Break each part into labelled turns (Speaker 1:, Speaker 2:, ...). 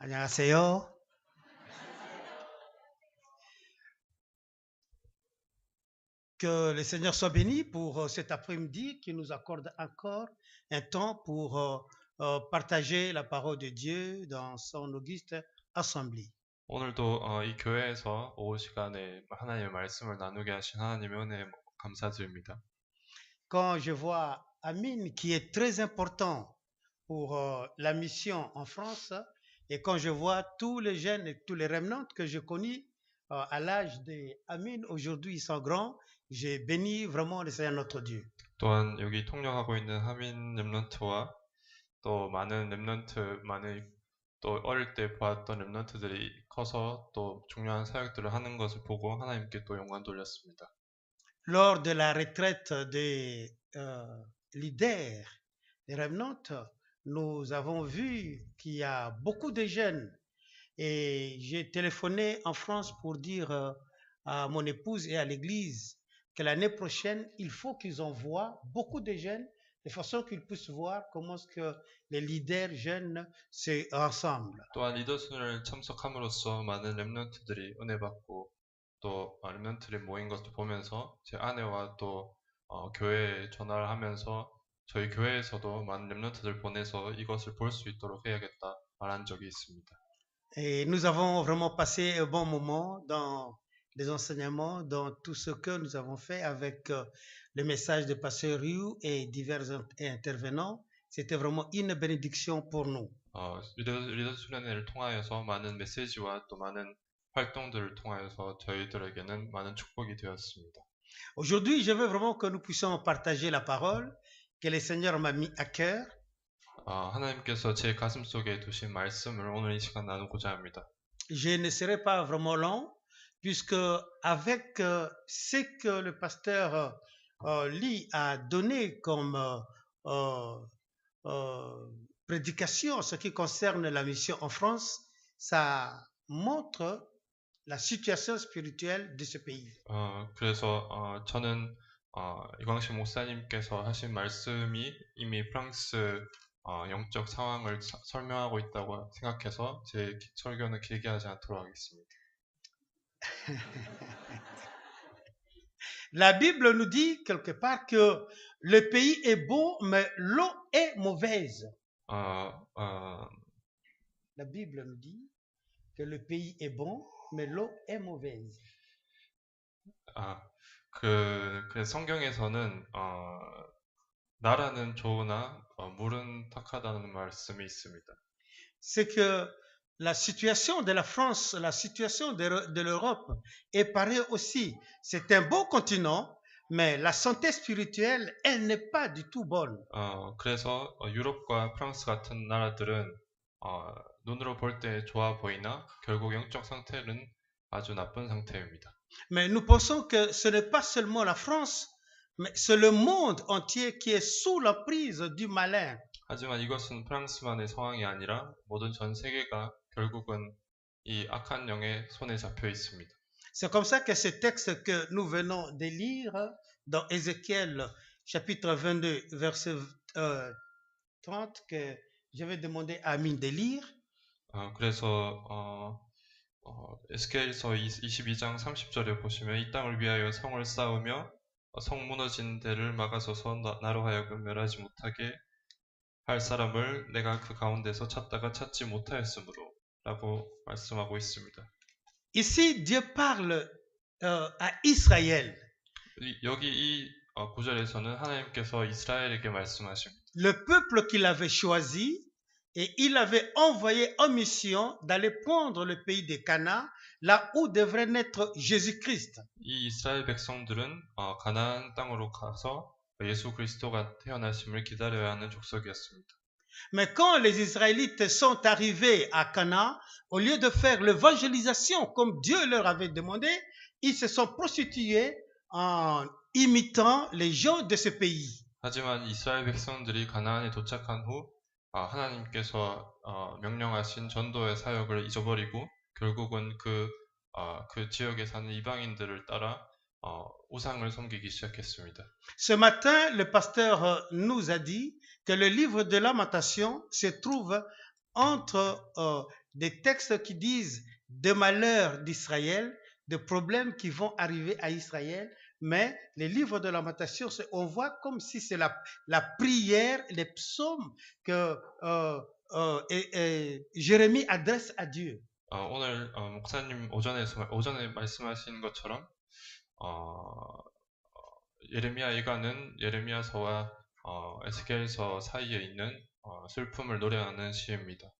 Speaker 1: 안녕하세요. Que le Seigneur soit béni pour cet après-midi qui nous accorde encore un temps pour partager la parole de Dieu dans son auguste assemblée.
Speaker 2: 오늘도 이 교회에서 오후 시간에 하나님의 말씀을 나누게 하신 하나님의 은혜에 감사드립니다.
Speaker 1: Quand je vois Amine qui est très important pour la mission en France et quand je vois tous les jeunes et tous les remnants que je connais à l'âge d'Amine, aujourd'hui ils sont grands, j'ai béni vraiment le Seigneur notre Dieu.
Speaker 2: 또한 여기 통역하고 있는 하민 랩런트와 또 많은 랩런트, 또 어릴 때 보았던 랩런트들이 커서 또 중요한 사역들을 하는 것을 보고 하나님께 또 영광 돌렸습니다.
Speaker 1: Lors de la retraite des leaders, des remnants, nous avons vu qu'il y a beaucoup de jeunes. Et j'ai téléphoné en France pour dire à mon épouse et à l'église que l'année prochaine, il faut qu'ils envoient beaucoup de jeunes de façon qu'ils puissent voir comment est-ce que les leaders jeunes se rassemblent.
Speaker 2: 또한 리더순을 참석함으로써 많은 랩런트들이 은혜 받고 또 랩런트들이 모인 것을 보면서 제 아내와 또 교회에 전화를 하면서 저희 교회에서도 많은 랩런트들 보내서 이것을 볼 수 있도록 해야겠다 말한 적이 있습니다.
Speaker 1: Et nous avons vraiment passé un bon moment dans les enseignements, dans tout ce que nous avons fait avec le message de Pasteur Ryu et divers intervenants. C'était vraiment une bénédiction pour nous.
Speaker 2: 리더 수련회를 통하여서 많은 메시지와 또 많은 활동들을 통하여서 저희들에게는 많은 축복이 되었습니다.
Speaker 1: Aujourd'hui, je veux vraiment que nous puissions partager la parole que le Seigneur m'a mis à cœur.
Speaker 2: 하나님께서 제 가슴 속에 두신 말씀을 오늘 이 시간 나누고자 합니다.
Speaker 1: Je ne serai pas vraiment long, puisque avec ce que le pasteur Lee a donné comme prédication en ce qui concerne la mission en France, ça montre la situation spirituelle de ce pays.
Speaker 2: 그래서 저는 이광식 목사님께서 하신 말씀이 이미 프랑스 영적 상황을 설명하고 있다고 생각해서 제 설교는 길게 하지 않도록 하겠습니다.
Speaker 1: La Bible nous dit quelque part que le pays est beau, mais l'eau est mauvaise. La Bible nous dit que le pays est bon, mais l'eau est mauvaise.
Speaker 2: 그 성경에서는 나라는 좋으나 물은 탁하다는 말씀이 있습니다.
Speaker 1: C'est que la situation de la France, la situation de l'Europe est pareille aussi. C'est un beau continent, mais la santé spirituelle, elle n'est pas du tout bonne.
Speaker 2: 그래서 유럽과 프랑스 같은 나라들은 눈으로 볼 때 좋아 보이나 결국 영적 상태는 아주 나쁜 상태입니다.
Speaker 1: Mais nous pensons que ce n'est pas seulement la France, mais c'est le monde entier qui est sous l'emprise du malin.
Speaker 2: 하지만 이것은 프랑스만의 상황이 아니라 모든 전 세계가 결국은 이 악한 영의 손에 잡혀 있습니다.
Speaker 1: C'est comme ça que ce texte que nous venons de lire dans Ézéchiel chapitre 22 verset 30 que je vais demander à Amine de lire.
Speaker 2: 그래서 에스겔서 22장 30절에 보시면 이 땅을 위하여 성을 쌓으며 성 무너진 데를 막아서서 나로 하여금 멸하지 못하게 할 사람을 내가 그 가운데서 찾다가 찾지 못하였으므로 라고 말씀하고 있습니다.
Speaker 1: Ici, Dieu parle à Israël.
Speaker 2: 여기 이 구절에서는 하나님께서 이스라엘에게 말씀하십니다.
Speaker 1: Le peuple qu'il avait choisi et il avait envoyé en mission d'aller prendre le pays de Canaan, là où devrait naître Jésus-Christ.
Speaker 2: 이 이스라엘 백성들은 가나안 땅으로 가서 예수 그리스도가 태어나심을 기다려야 하는 족속이었습니다.
Speaker 1: Mais quand les Israélites sont arrivés à Canaan, au lieu de faire l'évangélisation comme Dieu leur avait demandé, ils se sont prostitués en imitant les gens de ce pays.
Speaker 2: 하지만 이스라엘 백성들이 가나안에 도착한 후 하나님께서 명령하신 전도의 사역을 잊어버리고 결국은 그 지역에 사는 이방인들을 따라 우상을 섬기기 시작했습니다.
Speaker 1: Ce matin, le pasteur nous a dit que le livre de Lamentation se trouve entre des textes qui disent des malheurs d'Israël, des problèmes qui vont arriver à Israël, mais les livres de Lamentation, on voit comme si c'est la prière, les psaumes que Jérémie adresse à Dieu.
Speaker 2: 오늘 목사님 오전에 말씀하신 것처럼 예레미야 일가는 예레미야서와 에스겔서 사이에 있는 슬픔을 노래하는 시입니다.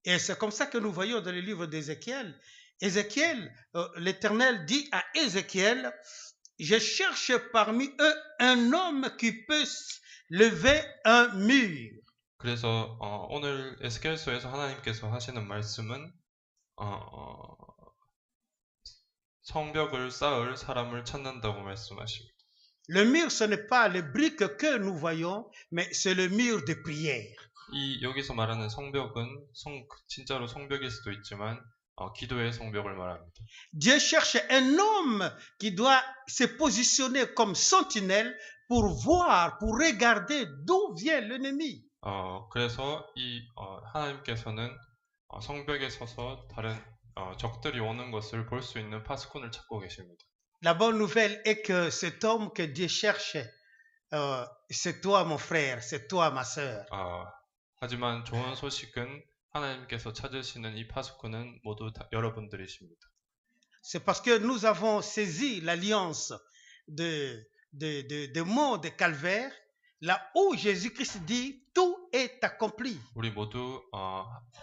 Speaker 1: Et c'est comme ça que nous voyons dans le livre d'Ézéchiel. Ézéchiel, l'Éternel dit à Ézéchiel, je cherche parmi eux un homme qui peut lever un mur.
Speaker 2: 그래서 오늘 에스겔서에서 하나님께서 하시는 말씀은 성벽을 쌓을 사람을 찾는다고 말씀하십니다.
Speaker 1: Le mur, ce n'est pas les briques que nous voyons, mais c'est le mur de prière.
Speaker 2: 여기서 말하는 성벽은 진짜로 성벽일 수도 있지만 기도의 성벽을 말합니다.
Speaker 1: Dieu cherche un homme qui doit se positionner comme sentinelle pour voir, pour regarder d'où vient l'ennemi.
Speaker 2: 그래서 하나님께서는 성벽에 서서 다른 적들이 오는 것을 볼 수 있는 파수꾼을 찾고 계십니다.
Speaker 1: La bonne nouvelle est que cet homme que Dieu cherche, c'est toi mon frère, c'est toi ma sœur.
Speaker 2: 하지만 좋은 소식은 하나님께서 찾으시는 이 파수꾼은 모두 여러분들이십니다.
Speaker 1: C'est parce que nous avons saisi l'alliance de mort de Calvaire, là où Jésus-Christ dit tout est accompli.
Speaker 2: 우리 모두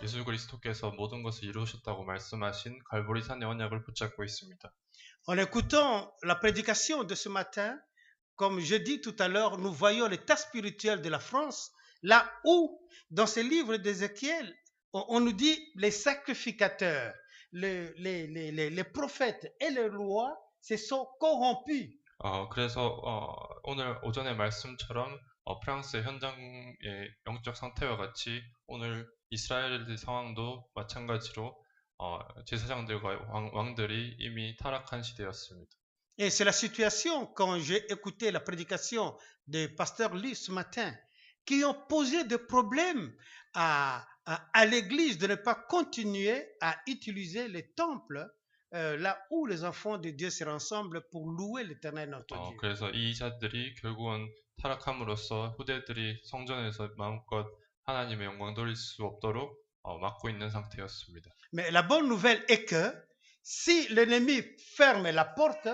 Speaker 2: 예수 그리스도께서 모든 것을 이루셨다고 말씀하신 갈보리산의 언약을 붙잡고 있습니다.
Speaker 1: En écoutant la prédication de ce matin, comme je dis tout à l'heure, nous voyons l'état spirituel de la France, là où, dans ce livre d'Ézéchiel, on nous dit les sacrificateurs, les prophètes et les lois se sont corrompus.
Speaker 2: 그래서 오늘 오전의 말씀처럼 프랑스의 현장의 영적 상태와 같이 오늘 이스라엘의 상황도 마찬가지로 제사장들과 왕들이 이미 타락한 시대였습니다.
Speaker 1: Et c'est la situation quand j'ai écouté la prédication de pasteur Lee ce matin, qui ont posé des problèmes à l'Église de ne pas continuer à utiliser les temples là où les enfants de Dieu se rassemblent pour louer l'Éternel notre Dieu.
Speaker 2: 그래서 이 자들이 결국은 타락함으로써 후대들이 성전에서 마음껏 하나님의 영광 돌릴 수 없도록 막고 있는 상태였습니다.
Speaker 1: Mais la bonne nouvelle est que si l'ennemi ferme la porte,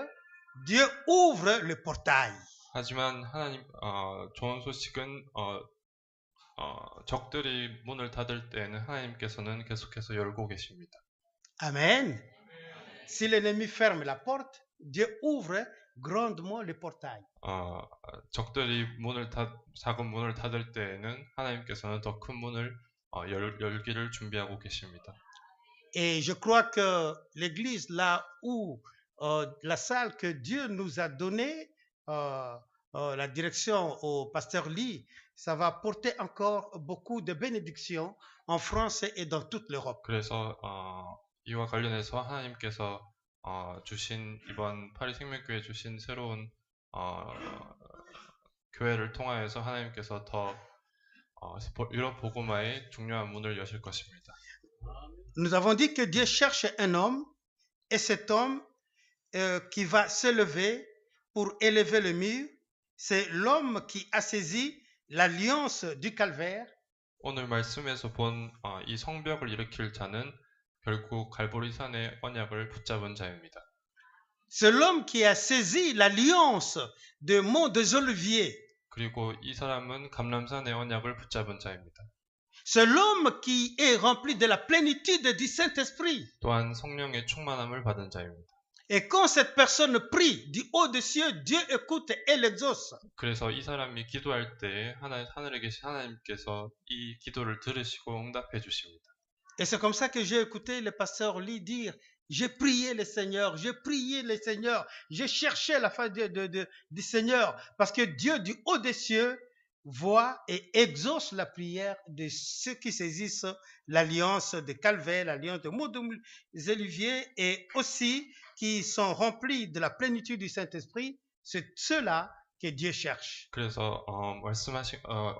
Speaker 1: Dieu ouvre le portail.
Speaker 2: 하지만 하나님 좋은 소식은 적들이 문을 닫을 때에는 하나님께서는 계속해서 열고 계십니다.
Speaker 1: Amen. Si l'ennemi ferme la porte, Dieu ouvre grandement le portail.
Speaker 2: 적들이 작은 문을 닫을 때에는 하나님께서는 더 큰 문을 열기를 준비하고 계십니다.
Speaker 1: Et je crois que l'église là où la salle que Dieu nous a donnée, la direction au pasteur Lee, ça va porter encore beaucoup de bénédictions en France et dans toute l'Europe.
Speaker 2: 그래서 이와 관련해서 하나님께서 주신 이번 파리 생명교회 주신 새로운 교회를 통하여서 하나님께서 더 유럽 복음화의 중요한 문을 여실 것입니다.
Speaker 1: Nous avons dit que Dieu cherche un homme et cet homme qui va s'élever pour élever le mur, c'est l'homme qui a saisi l'alliance du calvaire.
Speaker 2: 오늘 말씀에서 본 이 성벽을 일으킬 자는 결국 갈보리산의 언약을 붙잡은 자입니다.
Speaker 1: C'est l'homme qui a saisi l'alliance de Mont des Oliviers.
Speaker 2: 그리고 이 사람은 감람산의 언약을 붙잡은 자입니다.
Speaker 1: C'est l'homme qui est rempli de la plénitude du Saint-Esprit.
Speaker 2: 또한 성령의 충만함을 받은 자입니다.
Speaker 1: Et quand cette personne prie du haut des cieux, Dieu écoute et l'exauce.
Speaker 2: 그래서 이 사람이 기도할 때 하늘에 계신 하나님께서 이 기도를 들으시고 응답해 주십니다.
Speaker 1: Et c'est comme ça que j'ai écouté le pasteur Lee dire, j'ai prié le Seigneur, j'ai cherché la face du Seigneur, parce que Dieu du haut des cieux voit et exauce la prière de ceux qui saisissent l'alliance de Calvaire, l'alliance de Mont des Oliviers, et aussi qui sont remplis de la plénitude du Saint-Esprit. C'est ceux-là que Dieu cherche.
Speaker 2: 그래서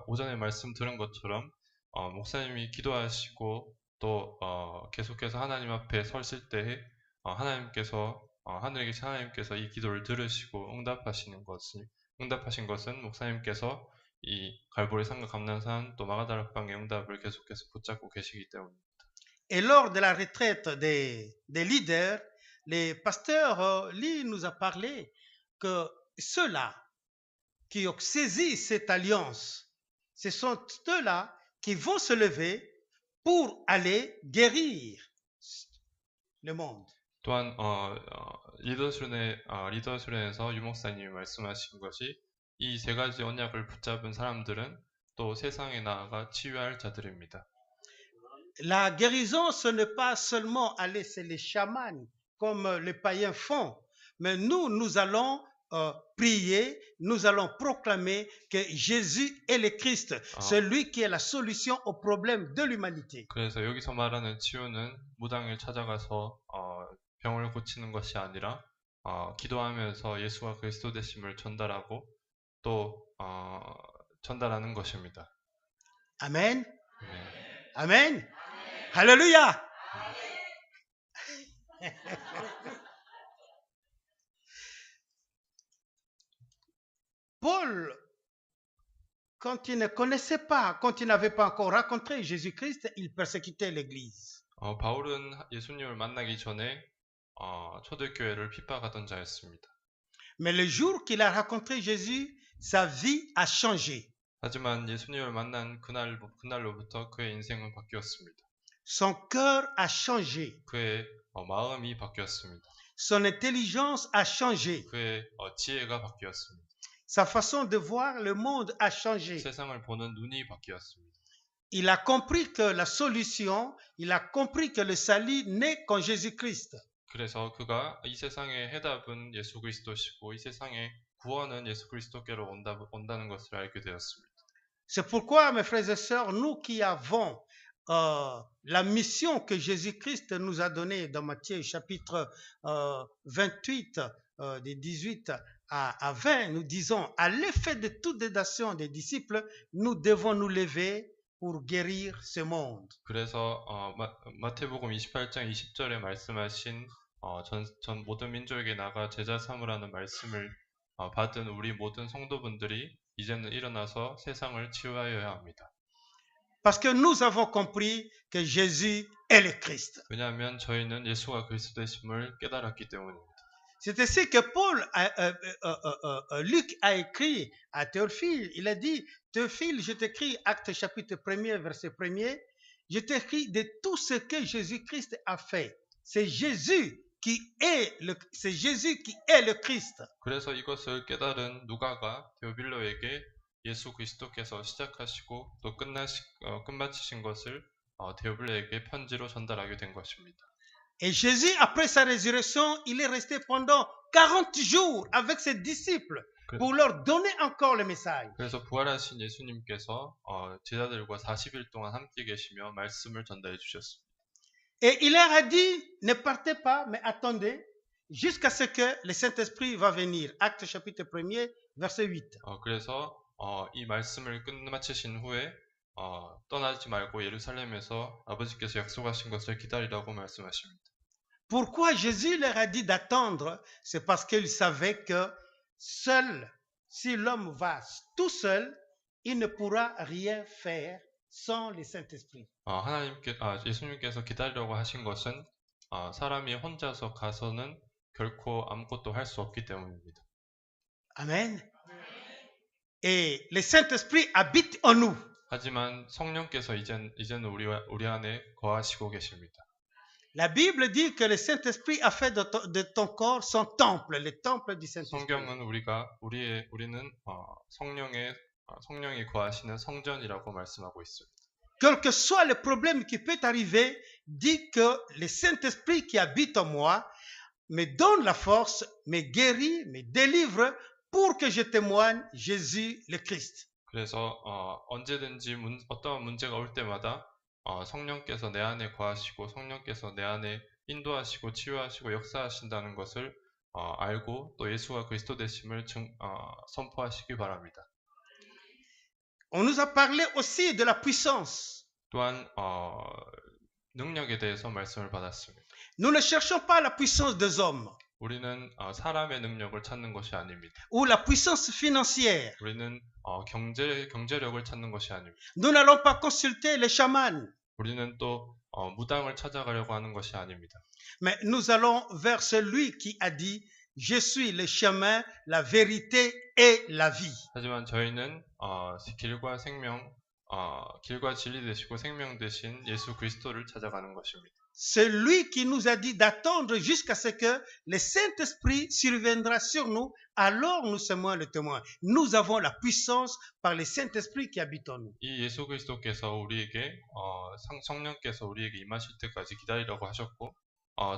Speaker 2: 오전에 말씀 들은 것처럼 목사님이 기도하시고 또 계속해서 하나님 앞에 서실 때에 하나님께서 하늘에 계신 하나님께서 이 기도를 들으시고 응답하신 것은 목사님께서 이 갈보리 산과 감난산 또 마가다락방의 응답을 계속해서 붙잡고 계시기 때문입니다.
Speaker 1: Et lors de la retraite des leaders, les pasteurs Lee nous a parlé que ceux-là qui ont saisi cette alliance, ce sont ceux-là qui vont se lever pour aller guérir le monde.
Speaker 2: 또한 리더수련에서 유목사님이 말씀하신 것이 이 세 가지 언약을 붙잡은 사람들은 또 세상에 나아가 치유할 자들입니다.
Speaker 1: La guérison, ce n'est pas seulement aller chez les chamans comme les païens font, mais nous allons prier, nous allons proclamer que Jésus est le Christ, celui qui est la solution aux problèmes de l'humanité.
Speaker 2: 그래서 여기서 말하는 치유는 무당을 찾아가서 병을 고치는 것이 아니라 기도하면서 예수가 그리스도 되심을 전달하고 또 전달하는 것입니다.
Speaker 1: Amen.
Speaker 2: 네.
Speaker 1: Amen. Alléluia. Paul, quand il ne connaissait pas, quand il n'avait pas encore rencontré Jésus-Christ, il persécutait l'Église.
Speaker 2: 바울은 예수님을 만나기 전에 초대교회를 핍박하던 자였습니다.
Speaker 1: Mais le jour qu'il a rencontré Jésus, sa vie a changé.
Speaker 2: 하지만 예수님을 만난 그날로부터 그의 인생은 바뀌었습니다.
Speaker 1: Son cœur a changé.
Speaker 2: 그의 마음이 바뀌었습니다.
Speaker 1: Son intelligence a changé.
Speaker 2: 그의 지혜가 바뀌었습니다.
Speaker 1: Sa façon de voir le monde a changé.
Speaker 2: 세상을 보는 눈이 바뀌었습니다.
Speaker 1: Il a compris que la solution, il a compris que le salut n'est qu'en Jésus-Christ.
Speaker 2: 그래서 그가 이 세상의 해답은 예수 그리스도시고 이 세상의 구원은 예수 그리스도께로 온다는 것을 알게 되었습니다.
Speaker 1: C'est pourquoi, mes frères et sœurs, nous qui avons la mission que Jésus-Christ nous a donnée dans Matthieu chapitre 28, des 18 à 20, nous disons, à l'effet de toute des nations des disciples, nous devons nous lever pour guérir ce monde.
Speaker 2: 그래서 마태복음 28장 20절에 말씀하신 전 모든 민족에게 나가 제자 삼으라는 말씀을 받은 우리 모든 성도분들이 이제는 일어나서 세상을 치유하여야 합니다.
Speaker 1: Parce que nous avons compris que Jésus est le Christ.
Speaker 2: 왜냐하면 저희는 예수가 그리스도 되심을 깨달았기 때문입니다.
Speaker 1: C'est ainsi que Luc a écrit à Théophile. Il a dit, Théophile, je t'écris, Actes chapitre 1er, verset 1er, je t'écris de tout ce que Jésus-Christ a fait. C'est Jésus qui est le Christ.
Speaker 2: 그래서 이것을 깨달은 누가가 데오빌로에게 예수 그리스도께서 시작하시고 또 끝마치신 것을 데오빌로에게 편지로 전달하게 된 것입니다.
Speaker 1: Et Jésus, après sa résurrection, il est resté pendant 40 jours avec ses disciples pour leur donner encore le message.
Speaker 2: 그래서 부활하신 예수님께서 제자들과 40일 동안 함께 계시며 말씀을 전달해 주셨습니다.
Speaker 1: Et il leur a dit, ne partez pas, mais attendez jusqu'à ce que le Saint-Esprit va venir. Actes chapitre 1er, verset 8.
Speaker 2: 그래서 이 말씀을 끝마치신 후에 떠나지 말고 예루살렘에서 아버지께서 약속하신 것을 기다리라고 말씀하십니다.
Speaker 1: Pourquoi Jésus leur a dit d'attendre? C'est parce qu'il savait que seul, si l'homme va tout seul, il ne pourra rien faire sans le Saint-Esprit.
Speaker 2: 예수님께서 기다리라고 하신 것은 사람이 혼자서 가서는 결코 아무것도 할 수 없기 때문입니다.
Speaker 1: Amen. Et le Saint-Esprit habite en nous.
Speaker 2: 하지만 성령께서 이제는 우리 안에 거하시고 계십니다.
Speaker 1: La Bible dit que le Saint-Esprit a fait de ton corps son temple, le temple du Saint-Esprit.
Speaker 2: 성경은 우리는 성령이 거하시는 성전이라고 말씀하고 있습니다.
Speaker 1: Quel que soit le problème qui peut arriver, dit que le Saint-Esprit qui habite en moi me donne la force, me guérit, me délivre pour que je témoigne Jésus le Christ.
Speaker 2: 그래서 언제든지 어떠한 문제가 올 때마다 성령께서 내 안에 거하시고 성령께서 내 안에 인도하시고 치유하시고 역사하신다는 것을 알고 또 예수가 그리스도 되심을 선포하시기 바랍니다.
Speaker 1: On nous a parlé aussi de la puissance.
Speaker 2: 또한 능력에 대해서 말씀을 받았습니다.
Speaker 1: Nous ne cherchons pas la puissance des hommes
Speaker 2: 우리는 사람의 능력을 찾는 것이 아닙니다.
Speaker 1: ou la puissance financière.
Speaker 2: 우리는 경제력을 찾는 것이 아닙니다.
Speaker 1: Nous n'allons pas consulter les chamans,
Speaker 2: 우리는 또 무당을 찾아가려고 하는 것이 아닙니다.
Speaker 1: mais nous allons vers celui qui a dit « Je suis le chemin, la vérité et la vie ».
Speaker 2: 하지만 저희는 길과 진리 되시고 생명 되신 예수 그리스도를 찾아가는 것입니다.
Speaker 1: Celui qui nous a dit d'attendre jusqu'à ce que le Saint-Esprit surviendra sur nous, alors nous serons le témoin. Nous avons la puissance par le Saint-Esprit qui habite en nous.
Speaker 2: 이 예수 그리스도께서 우리에게 성령께서 우리에게 임하실 때까지 기다리라고 하셨고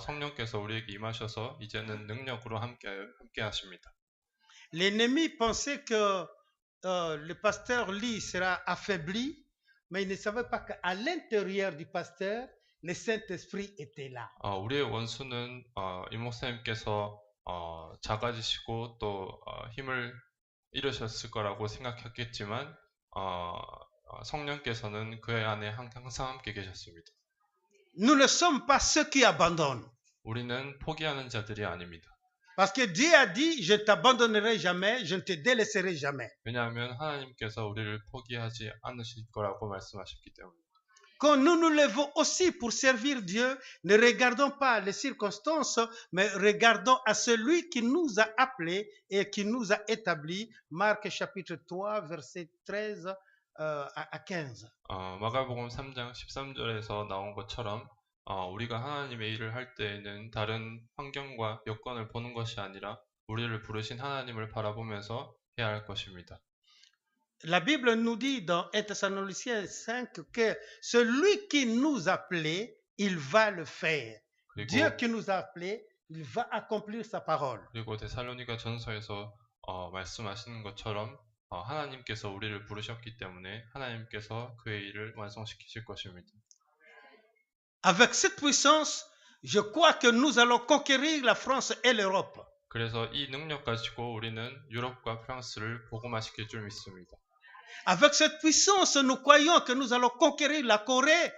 Speaker 2: 성령께서 우리에게 임하셔서 이제는 능력으로 함께 하십니다.
Speaker 1: L'ennemi pensait que le pasteur Lee sera affaibli, mais il ne savait pas qu'à l'intérieur du pasteur, le Saint-Esprit était là.
Speaker 2: 우리의 원수는 이 목사님께서 작아지시고 또 힘을 잃으셨을 거라고 생각했겠지만 성령께서는 그의 안에 항상 함께 계셨습니다.
Speaker 1: Nous ne sommes pas ceux qui abandonnent.
Speaker 2: 우리는 포기하는 자들이 아닙니다.
Speaker 1: Parce que Dieu a dit, je ne t'abandonnerai jamais, je ne te délaisserai jamais.
Speaker 2: 왜냐하면 하나님께서 우리를 포기하지 않으실 거라고 말씀하셨기 때문입니다.
Speaker 1: Quand nous nous levons aussi pour servir Dieu, ne regardons pas les circonstances, mais regardons à celui qui nous a appelés et qui nous a établis. Marc chapitre 3, verset 13 à 15.
Speaker 2: 마가복음 3장 13절에서 나온 것처럼 우리가 하나님의 일을 할 때에는 다른 환경과 여건을 보는 것이 아니라 우리를 부르신 하나님을 바라보면서 해야 할 것입니다.
Speaker 1: La Bible nous dit dans 1 Thessaloniciens 5 que celui qui nous a appelés, il va le faire. Dieu qui nous a appelés, il va accomplir sa parole.
Speaker 2: 그리고 데살로니가 전서에서 말씀하시는 것처럼 하나님께서 우리를 부르셨기 때문에 하나님께서 그의 일을 완성시키실 것입니다.
Speaker 1: Avec cette puissance, je crois que nous allons conquérir la France et l'Europe.
Speaker 2: 그래서 이 능력 가지고 우리는 유럽과 프랑스를 복음화시킬 줄 믿습니다.
Speaker 1: Avec cette puissance, nous croyons que nous allons conquérir la Corée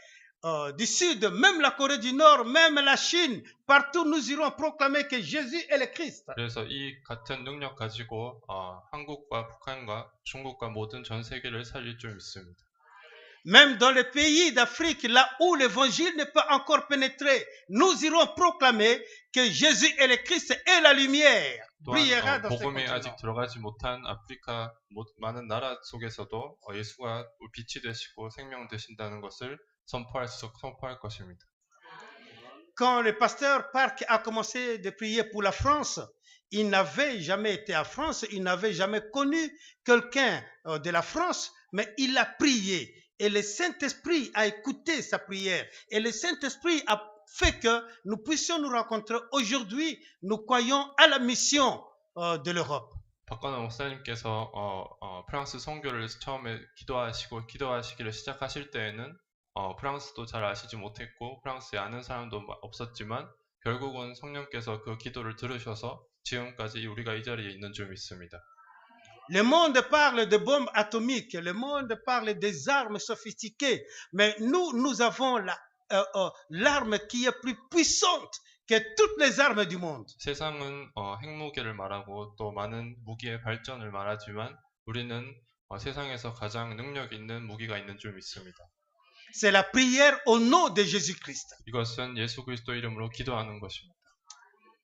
Speaker 1: du Sud, même la Corée du Nord, même la Chine. Partout, nous irons proclamer que Jésus est le Christ.
Speaker 2: 그래서 이 같은 능력 가지고 한국과 북한과 중국과 모든 전 세계를 살릴 줄 믿습니다.
Speaker 1: Même dans les pays d'Afrique, là où l'évangile n'est pas encore pénétré, nous irons proclamer que Jésus est le Christ et la lumière brillera dans ce
Speaker 2: 복음이
Speaker 1: continent.
Speaker 2: 아직 들어가지 못한 아프리카 많은 나라 속에서도 예수가 빛이 되시고 생명 되신다는 것을 선포할 것입니다.
Speaker 1: Quand le pasteur Park a commencé de prier pour la France, il n'avait jamais été à France, il n'avait jamais connu quelqu'un de la France, mais il a prié. Et le Saint-Esprit a écouté sa prière. Et le Saint-Esprit a fait que nous puissions nous rencontrer aujourd'hui. Nous croyons à la mission de l'Europe.
Speaker 2: 박건호 목사님께서 프랑스 선교를 처음에 기도하시기를 시작하실 때에는 프랑스도 잘 아시지 못했고 프랑스에 아는 사람도 없었지만 결국은 성령께서 그 기도를 들으셔서 지금까지 우리가 이 자리에 있는 줄 믿습니다.
Speaker 1: Le monde parle de bombes atomiques, le monde parle des armes sophistiquées, mais nous avons l'arme qui est plus puissante que toutes les armes du monde.
Speaker 2: 세상은 핵무기를 말하고 또 많은 무기의 발전을 말하지만 우리는 세상에서 가장 능력 있는 무기가 있는 줄 믿습니다.
Speaker 1: C'est la prière au nom de Jésus-Christ.
Speaker 2: 이것은 예수 그리스도 이름으로 기도하는 것입니다.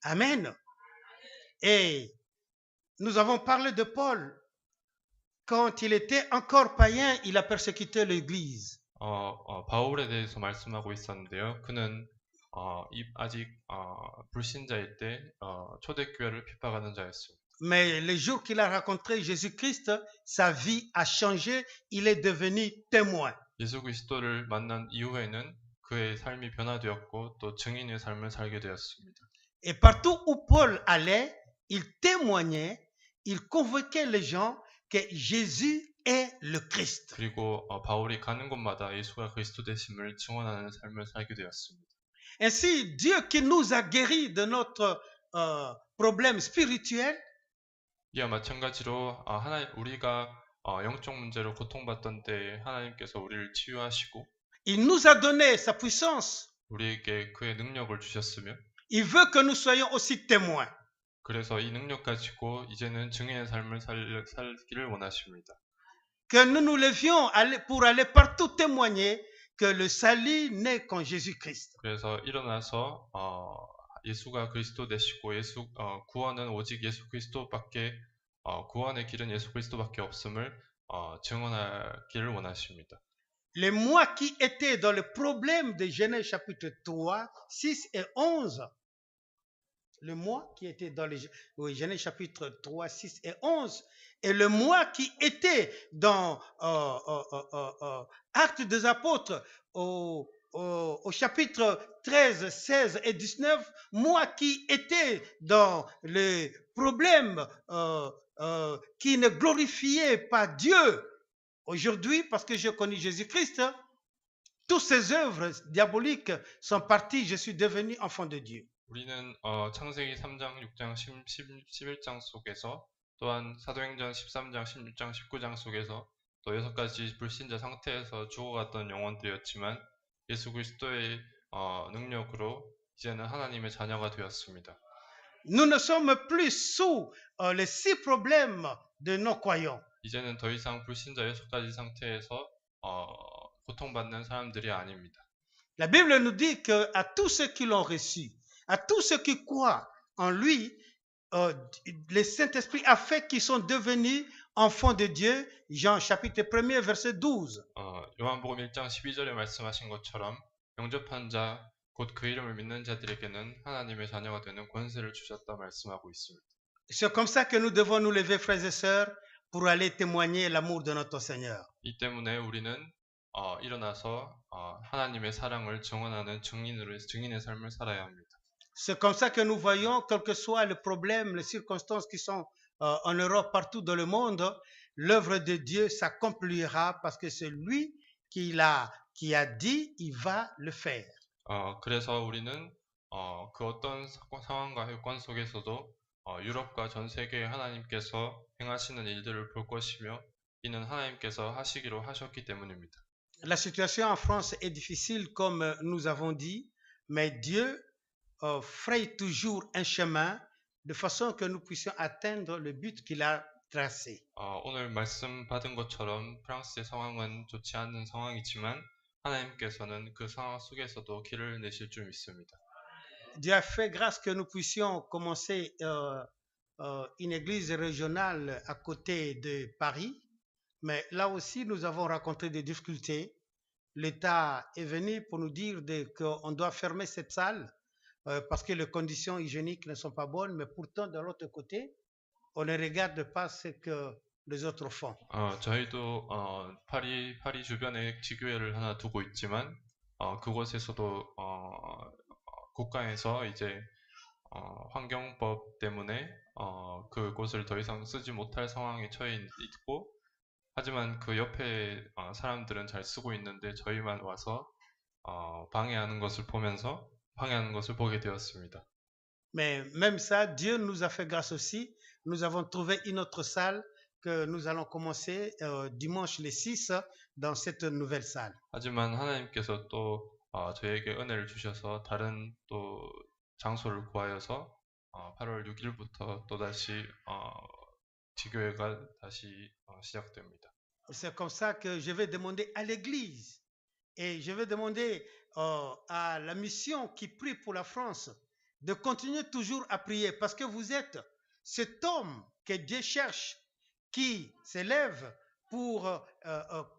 Speaker 1: Amen. Et nous avons parlé de Paul. Quand il était encore païen, il a persécuté l'Église.
Speaker 2: 바울에 대해서 말씀하고 있었는데요. 그는 아직 불신자일 때 초대교회를 핍박하는 자였습니다.
Speaker 1: Mais le jour qu'il a rencontré Jésus-Christ, sa vie a changé. Il est devenu témoin.
Speaker 2: 예수 그리스도를 만난 이후에는 그의 삶이 변화되었고 또 증인의 삶을 살게 되었습니다.
Speaker 1: Et partout où Paul allait, il témoignait, il convoquait les gens que Jésus est le Christ.
Speaker 2: 그리고 바울이 가는 곳마다 예수가 그리스도 되심을 증언하는 삶을 살게 되었습니다.
Speaker 1: Ainsi, Dieu qui nous a guéris de notre problème spirituel,
Speaker 2: 이와 마찬가지로 우리가 영적 문제로 고통받던 때에 하나님께서 우리를 치유하시고
Speaker 1: il nous a donné sa puissance
Speaker 2: 우리에게 그의 능력을 주셨으며
Speaker 1: il veut que nous soyons aussi témoins.
Speaker 2: 그래서 이 능력 가지고 이제는 증인의 삶을 살기를 원하십니다.
Speaker 1: Que nous nous levions pour aller partout témoigner que le salut n'est qu'en Jésus-Christ.
Speaker 2: 그래서 일어나서 예수가 그리스도 되시고 구원은 오직 예수 그리스도밖에 구원의 길은 예수 그리스도밖에 없음을 증언하기를 원하십니다.
Speaker 1: Les moi qui étaient dans le problème de Genèse chapitre 3, 6 et 11, le moi qui était dans Genèse chapitre 3, 6 et 11, et le moi qui était dans Actes des Apôtres au chapitre 13, 16 et 19, moi qui étais dans les problèmes qui ne glorifiaient pas Dieu, aujourd'hui, parce que j'ai connu Jésus-Christ, toutes ces œuvres diaboliques sont parties, je suis devenu enfant de Dieu.
Speaker 2: 우리는 창세기 3장, 6장, 11장 속에서 또한 사도행전 13장, 16장, 19장 속에서 또 6가지 불신자 상태에서 죽어갔던 영혼들이었지만 예수 그리스도의 능력으로 이제는 하나님의 자녀가 되었습니다.
Speaker 1: Nous ne sommes plus sous les 6 problèmes de non-croyants.
Speaker 2: 이제는 더 이상 불신자 6가지 상태에서 고통받는 사람들이 아닙니다.
Speaker 1: La Bible nous dit qu'à tous ceux qui l'ont reçu, à tous ceux qui croient en lui, le Saint-Esprit a fait qu'ils sont devenus enfants de Dieu. Jean chapitre 1er verset 12.
Speaker 2: 요한복음 1장 12절에 말씀하신 것처럼 영접한 자, 곧 그 이름을 믿는 자들에게는 하나님의 자녀가 되는 권세를 주셨다 말씀하고 있습니다.
Speaker 1: C'est comme ça que nous devons nous lever, frères et sœurs, pour aller témoigner l'amour de notre Seigneur.
Speaker 2: 이 때문에 우리는 일어나서 하나님의 사랑을 증언하는 증인의 삶을 살아야 합니다.
Speaker 1: C'est comme ça que nous voyons, quel que soit le problème, les circonstances qui sont en Europe, partout dans le monde, l'œuvre de Dieu s'accomplira parce que c'est lui qui a dit, il va le faire.
Speaker 2: 그래서 우리는 그 어떤 상황과 여건 속에서도 유럽과 전 세계에 하나님께서 행하시는 일들을 볼 것이며 이는 하나님께서 하시기로 하셨기 때문입니다.
Speaker 1: La situation en France est difficile comme nous avons dit, mais Dieu fraye toujours un chemin de façon que nous puissions atteindre le but qu'il a tracé.
Speaker 2: 오늘 말씀 받은 것처럼 프랑스의 상황은 좋지 않은 상황이지만 하나님께서는 그 상황 속에서도 길을 내실 줄 믿습니다.
Speaker 1: Dieu a fait grâce que nous puissions commencer une église régionale à côté de Paris, mais là aussi nous avons rencontré des difficultés. L'État est venu pour nous dire qu'on doit fermer cette salle parce que les conditions hygiéniques ne sont pas bonnes, mais pourtant de l'autre côté, on ne regarde pas ce que les autres font.
Speaker 2: 저희도 파리 주변에 지교회를 하나 두고 있지만 그곳에서도 국가에서 이제 환경법 때문에 그곳을 더 이상 쓰지 못할 상황에 처해 있고 하지만 그 옆에 사람들은 잘 쓰고 있는데 저희만 와서 방해하는 것을 보게 되었습니다.
Speaker 1: Mais même ça, Dieu nous a fait grâce aussi. Nous avons trouvé une autre salle que nous allons commencer dimanche le 6 dans cette nouvelle salle.
Speaker 2: 하지만 하나님께서 또 저희에게 은혜를 주셔서 다른 또 장소를 구하여서 8월 6일부터 또다시 지교회가 다시 시작됩니다.
Speaker 1: C'est comme ça que je vais demander à l'Église et je vais demander à la mission qui prie pour la France de continuer toujours à prier parce que vous êtes cet homme que Dieu cherche qui s'élève pour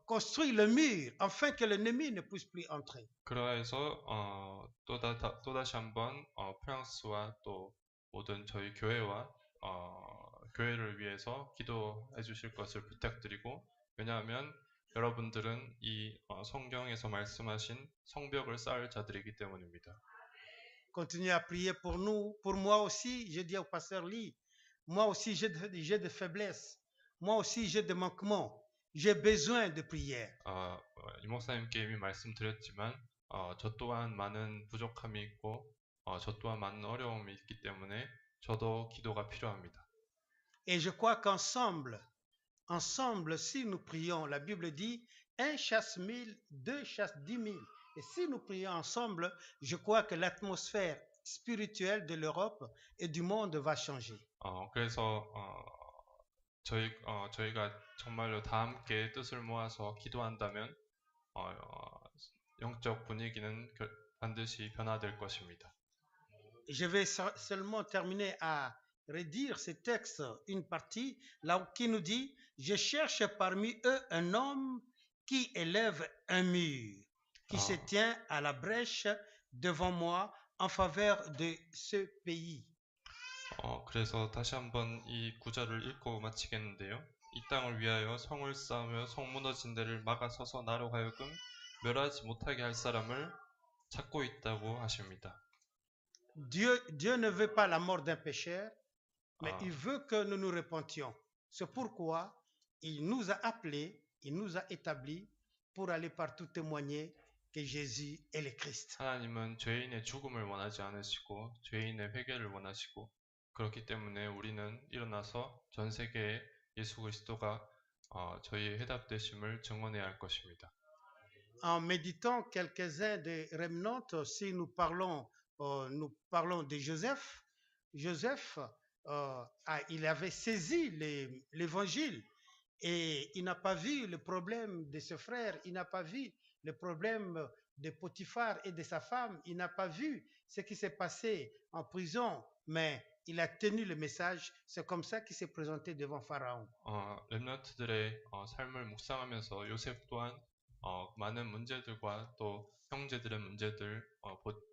Speaker 1: construire le mur afin que l'ennemi ne puisse plus entrer.
Speaker 2: 그래서 또다시 한번 프랑스와 또 모든 저희 교회와 교회를 위해서 기도해 주실 것을 부탁드리고 왜냐하면 여러분들은 이 성경에서 말씀하신 성벽을 쌓을 자들이기 때문입니다.
Speaker 1: Continuez à prier pour nous. Pour moi aussi, je dis au pasteur Lee, moi aussi j'ai des faiblesses. Moi aussi j'ai des manquements. J'ai besoin de prière.
Speaker 2: 이 목사님께 이미 말씀드렸지만 저 또한 많은 부족함이 있고 저 또한 많은 어려움이 있기 때문에 저도 기도가 필요합니다.
Speaker 1: Et je crois qu'ensemble, si nous prions, la Bible dit, un chasse 1000, deux chasse 10 000. Et si nous prions ensemble, je crois que l'atmosphère spirituelle de l'Europe et du monde va changer.
Speaker 2: 그래서 저희가 정말로 다 함께 뜻을 모아서 기도한다면 영적 분위기는 반드시 변화될 것입니다.
Speaker 1: Je vais seulement terminer à redire ce texte, une partie, là où qui nous dit, je cherche parmi eux un homme qui élève un mur, qui se tient à la brèche devant moi en faveur de ce pays.
Speaker 2: 그래서 다시 한번 이 구절을 읽고 마치겠는데요. 이 땅을 위하여 성을 쌓으며 성 무너진 데를 막아서서 나로 하여금 멸하지 못하게 할 사람을 찾고 있다고 하십니다.
Speaker 1: Dieu ne veut pas la mort d'un pécheur, mais il veut que nous nous repentions. C'est pourquoi il nous a appelés, il nous a établis pour aller partout témoigner que Jésus est le Christ.
Speaker 2: 하나님은 죄인의 죽음을 원하지 않으시고 죄인의 회개를 원하시고 그렇기 때문에 우리는 일어나서 전 세계에 예수 그리스도가 저희의 해답되심을 증언해야 할 것입니다.
Speaker 1: En méditant quelques-uns des remnants, si nous parlons de Joseph, Joseph, il avait saisi l'évangile et il n'a pas vu le problème de ses frères, il n'a pas vu le problème de Potiphar et de sa femme, il n'a pas vu ce qui s'est passé en prison, mais il a tenu le message. C'est comme ça qu'il s'est présenté devant Pharaon.
Speaker 2: 렘넌트들의 삶을 묵상하면서 요셉 또한 많은 문제들과 또 형제들의 문제들,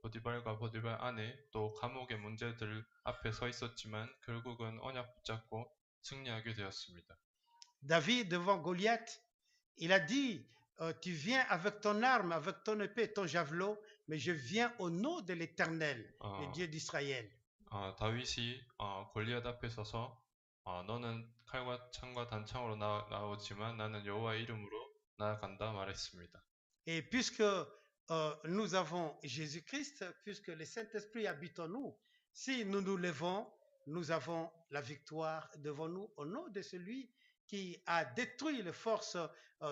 Speaker 2: 보디발과 보디발 아내, 또 감옥의 문제들 앞에 서 있었지만 결국은 언약 붙잡고 승리하게 되었습니다.
Speaker 1: David devant Goliath, il a dit, tu viens avec ton arme, avec ton épée, ton javelot, mais je viens au nom de l'Éternel, le Dieu d'Israël.
Speaker 2: 다윗이 골리앗 앞에 서서 너는 칼과 창과 단창으로 나오지만 나는 여호와의 이름으로 나아간다 말했습니다.
Speaker 1: Et puisque nous avons Jésus-Christ, puisque le Saint-Esprit habite en nous, si nous nous levons, nous avons la victoire devant nous au nom de celui qui a détruit les forces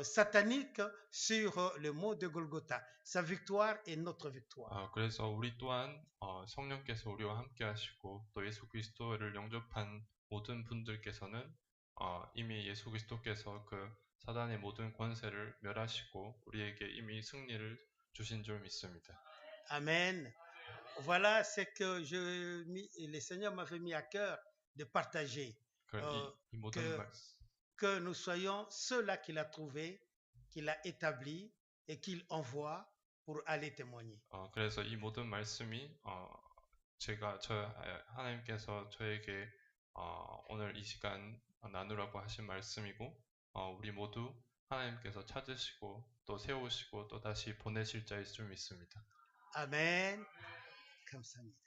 Speaker 1: sataniques sur le mont de Golgotha. Sa victoire est notre victoire.
Speaker 2: 그래서 우리 또한 성령께서 우리와 함께 하시고 또 예수 그리스도를 영접한 모든 분들께서는 이미 예수 그리스도께서 그 사단의 모든 권세를 멸하시고 우리에게 이미 승리를 주신 줄 믿습니다.
Speaker 1: Amen. Voilà ce que le Seigneur m'avait mis à cœur de partager.
Speaker 2: 이 모든 말씀.
Speaker 1: Que nous soyons ceux-là qu'il a trouvés, qu'il a établis et qu'il envoie pour aller témoigner.
Speaker 2: 그래서 이 모든 말씀이 하나님께서 저에게 오늘 이 시간 나누라고 하신 말씀이고 우리 모두 하나님께서 찾으시고 또 세우시고 또 다시 보내실 자일 줄 믿습니다.
Speaker 1: 아멘. 감사합니다.